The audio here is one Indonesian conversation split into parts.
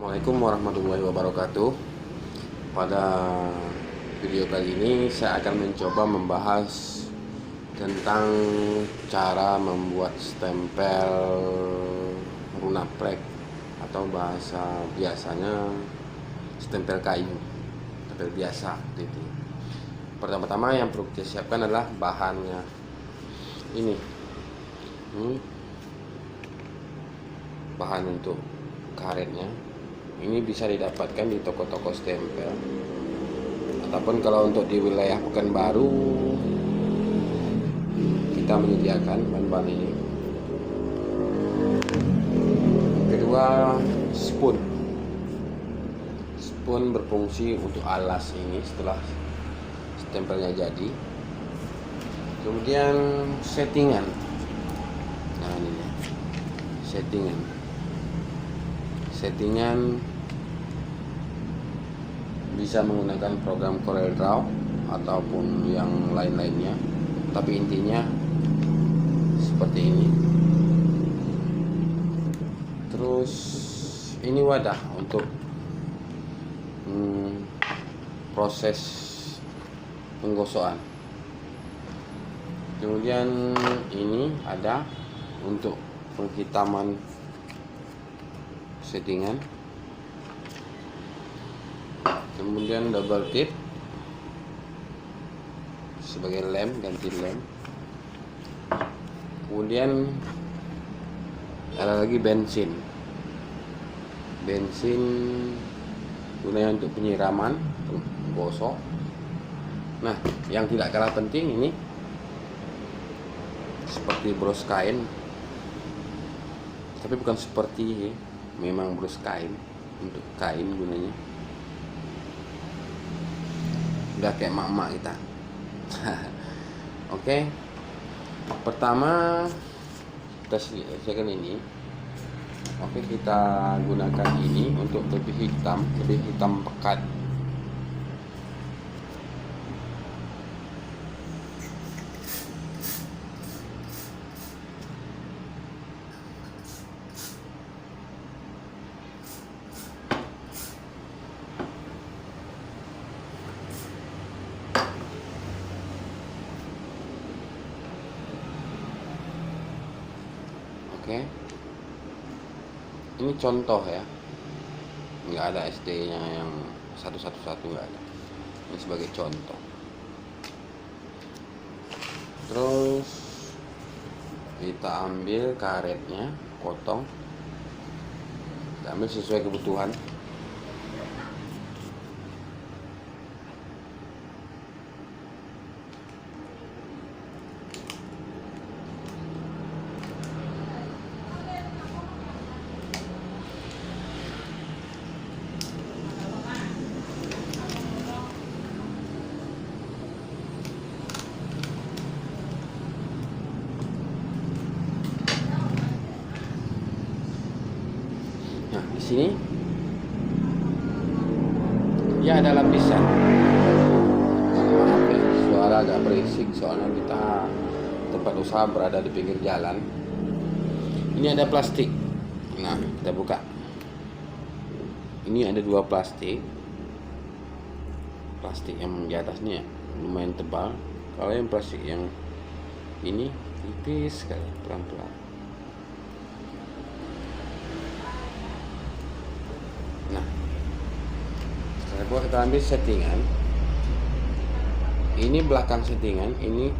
Assalamualaikum warahmatullahi wabarakatuh. Pada video kali ini saya akan mencoba membahas tentang cara membuat stempel runaplek atau bahasa biasanya stempel kayu, stempel biasa gitu. Pertama-tama yang perlu kita siapkan adalah bahannya. Ini bahan untuk karetnya. Ini bisa didapatkan di toko-toko stempel, ataupun kalau untuk di wilayah Pekanbaru kita menyediakan bahan-bahan ini. Kedua, spoon berfungsi untuk alas ini setelah stempelnya jadi. Kemudian settingan. Nah, ini ya. Settingan bisa menggunakan program CorelDRAW ataupun yang lain-lainnya, tapi intinya seperti ini. Terus ini wadah untuk proses penggosokan. Kemudian ini ada untuk penghitaman settingan. Kemudian double tip sebagai lem, ganti lem. Kemudian ada lagi bensin gunanya untuk penyiraman, gosok. Nah, yang tidak kalah penting ini seperti bros kain, tapi bukan seperti, memang bros kain, untuk kain gunanya. Udah kayak mak-mak kita. Oke. Pertama kita sediakan ini. Oke, kita gunakan ini untuk lebih hitam pekat. Oke, ini contoh ya, nggak ada SD-nya yang satu-satu, nggak ada. Ini sebagai contoh. Terus kita ambil karetnya, potong, kita ambil sesuai kebutuhan. Nah, di sini ya ada lapisan. Maaf ya, suara agak berisik soalnya kita tempat usaha berada di pinggir jalan. Ini ada plastik. Nah, kita buka. Ini ada dua plastik yang di atasnya lumayan tebal. Kalau yang plastik yang ini tipis sekali, pelan-pelan. Nah, setelah kita ambil settingan, ini belakang settingan, ini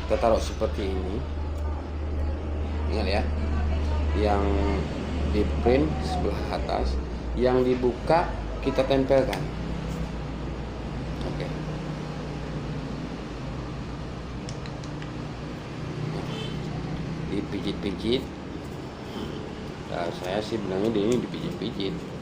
kita taruh seperti ini. Ingat ya, yang di print sebelah atas, yang dibuka kita tempelkan. Oke. Dipijit-pijit. Nah, saya sih bilangnya ini dipijit-pijit.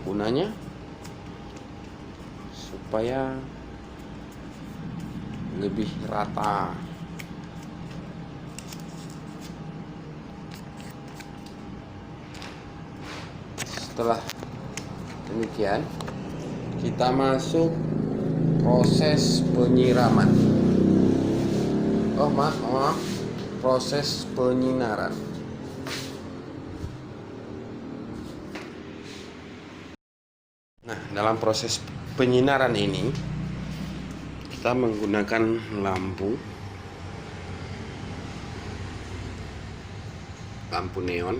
Gunanya supaya lebih rata. Setelah demikian, kita masuk proses penyiraman. Maaf, proses penyinaran. dalam proses penyinaran ini kita menggunakan lampu neon.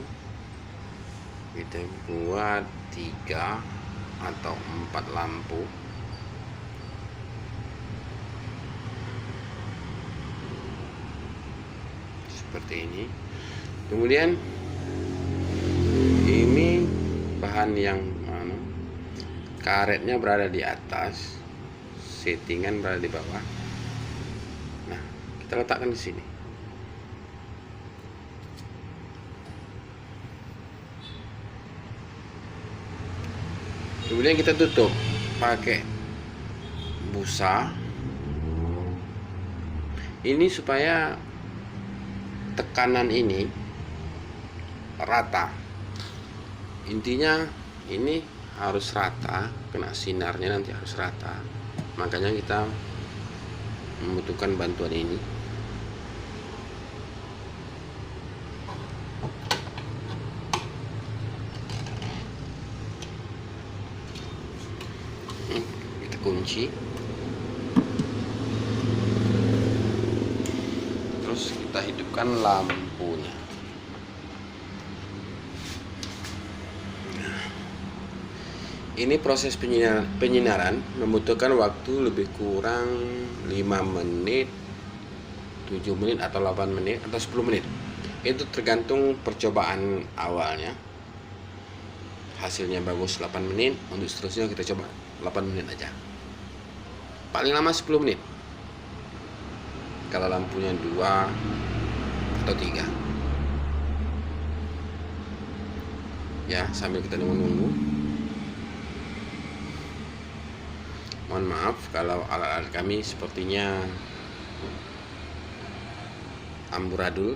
Kita buat 3 atau 4 lampu. Seperti ini. Kemudian ini bahan yang karetnya berada di atas, settingan berada di bawah. Nah, kita letakkan di sini. Kemudian kita tutup pakai busa. Ini supaya tekanan ini rata. Intinya ini harus rata, kena sinarnya nanti harus rata. Makanya kita membutuhkan bantuan ini. Kita kunci. Terus kita hidupkan lampunya. Ini proses penyinaran membutuhkan waktu lebih kurang 5 menit, 7 menit atau 8 menit atau 10 menit. Itu tergantung percobaan awalnya. Hasilnya bagus 8 menit, untuk seterusnya kita coba 8 menit aja. Paling lama 10 menit. Kalau lampunya 2 atau 3. Ya, sambil kita nunggu-nunggu. Mohon maaf kalau alat-alat kami sepertinya amburadul,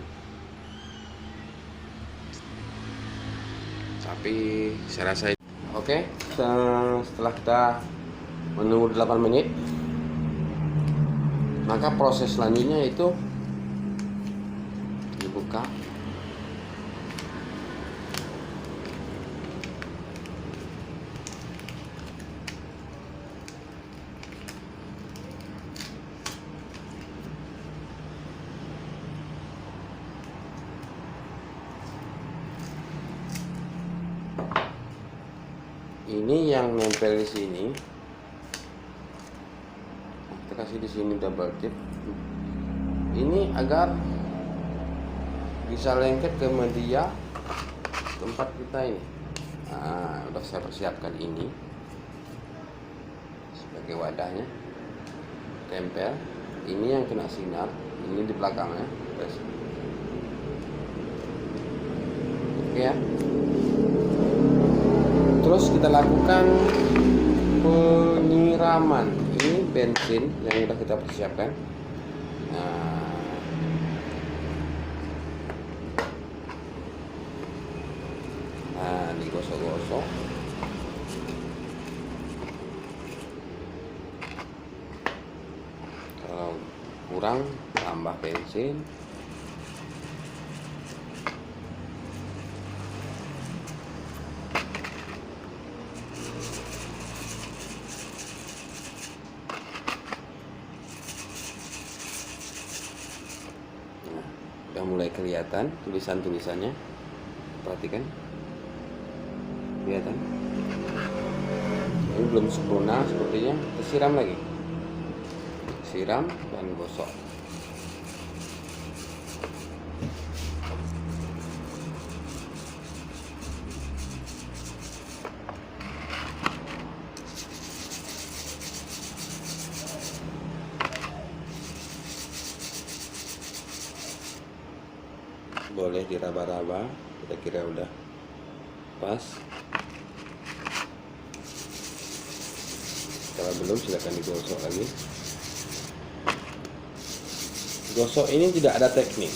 tapi saya rasa oke. Setelah kita menunggu 8 menit, maka proses selanjutnya itu dibuka. Ini yang nempel di sini, kita kasih di sini double tip. Ini agar bisa lengket ke media tempat kita ini. Nah, udah saya persiapkan ini sebagai wadahnya. Tempel. Ini yang kena sinar, ini di belakangnya. Oke ya. Terus kita lakukan penyiraman. Ini bensin yang sudah kita persiapkan. Nah, digosok-gosok. Kalau kurang, tambah bensin. Udah mulai kelihatan tulisan-tulisannya, perhatikan, kelihatan. Ini belum sempurna sepertinya, kita siram lagi, siram dan gosok. Boleh diraba-raba, kita kira udah pas. Kalau belum, silakan digosok lagi. Gosok ini tidak ada teknik,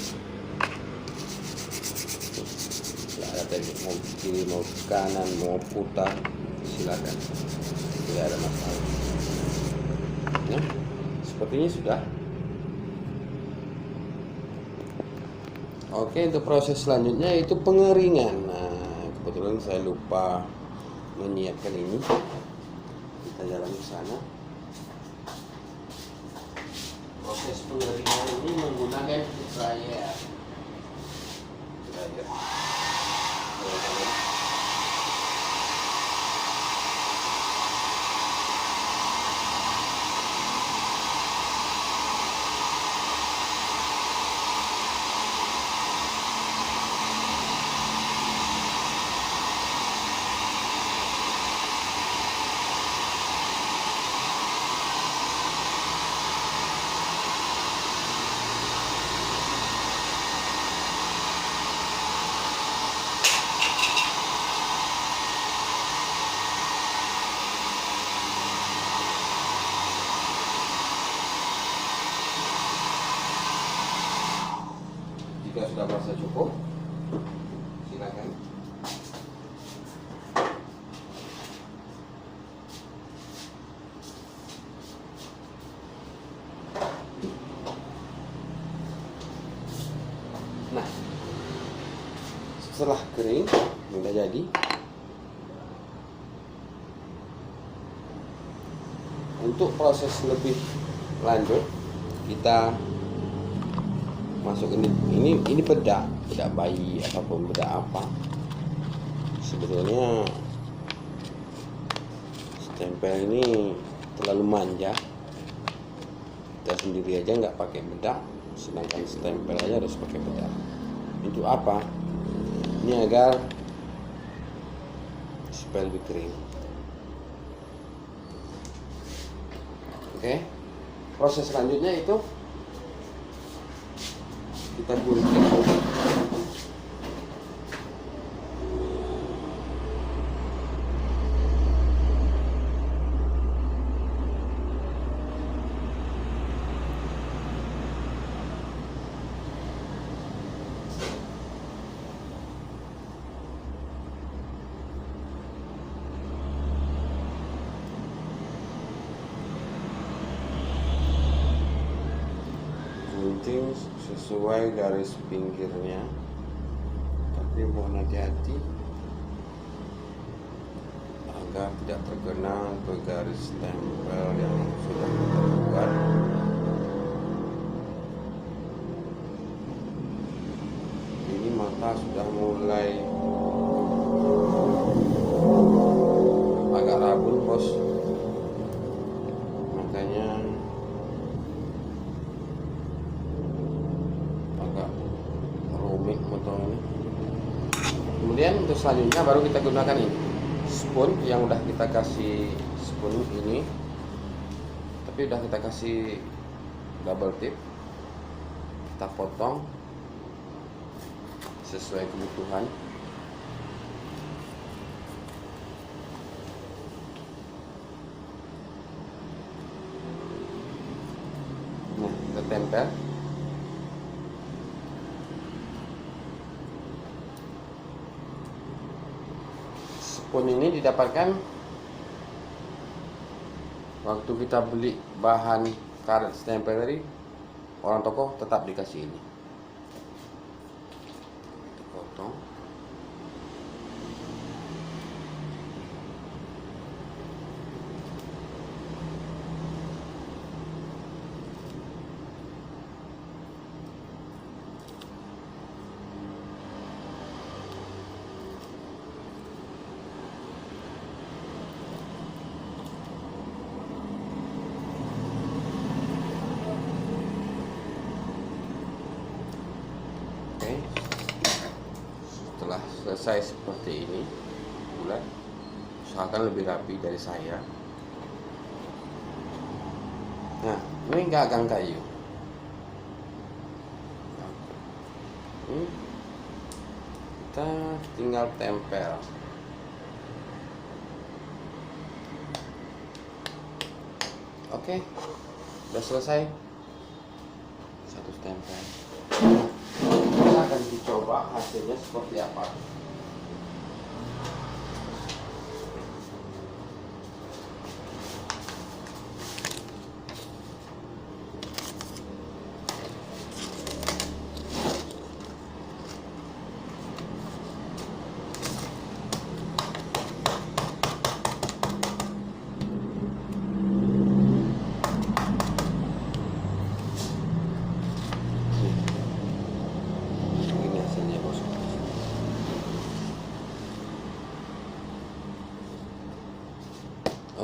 mau kiri mau kanan mau putar, silakan, tidak ada masalah. Nah, sepertinya sudah. Oke, untuk proses selanjutnya itu pengeringan. Nah, kebetulan saya lupa menyiapkan ini. kita jalan ke sana. Proses pengeringan ini menggunakan dryer. Jika sudah merasa cukup, silakan. Nah, setelah kering, sudah jadi. Untuk proses lebih lanjut, kita masuk ini bedak bayi ataupun bedak apa. Sebetulnya stempel ini terlalu manja, kita sendiri aja nggak pakai bedak, sedangkan stempel aja harus pakai bedak. Untuk apa? Ini agar supaya lebih kering. Oke, proses selanjutnya itu kita gunting. Gunting sesuai garis pinggirnya, tapi mohon hati-hati agar tidak terkena ke garis stempel yang sudah kita buat. Ini mata sudah mulai agak rabun, bos, makanya potong ini. Kemudian untuk selanjutnya baru kita gunakan ini spoon yang udah kita kasih spoon ini, tapi udah kita kasih double tip. Kita potong sesuai kebutuhan. Nah, kita tempel. Spoon ini didapatkan waktu kita beli bahan karet stempel tadi, orang toko tetap dikasih ini. Potong. Setelah selesai seperti ini, bulat, usahakan lebih rapi dari saya. Nah, ini gagang kayu. Ini kita tinggal tempel. Oke, udah selesai. Satu stempel. Kita akan dicoba hasilnya seperti apa.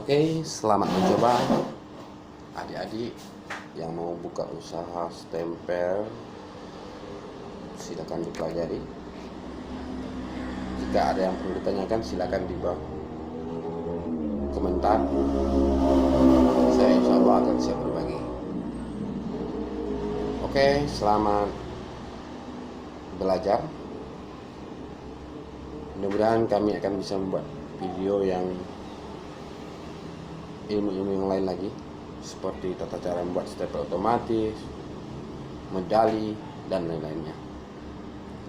Oke, selamat mencoba adik-adik yang mau buka usaha stempel. Silakan dipelajari. Jika ada yang perlu ditanyakan, silakan di bawah komentar. Saya insya Allah akan siap berbagi. Oke, selamat belajar. Mudah-mudahan kami akan bisa membuat video yang ilmu-ilmu yang lain lagi, seperti tata cara membuat stempel otomatis, medali, dan lain-lainnya.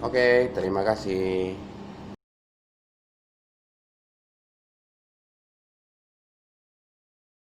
Oke, terima kasih.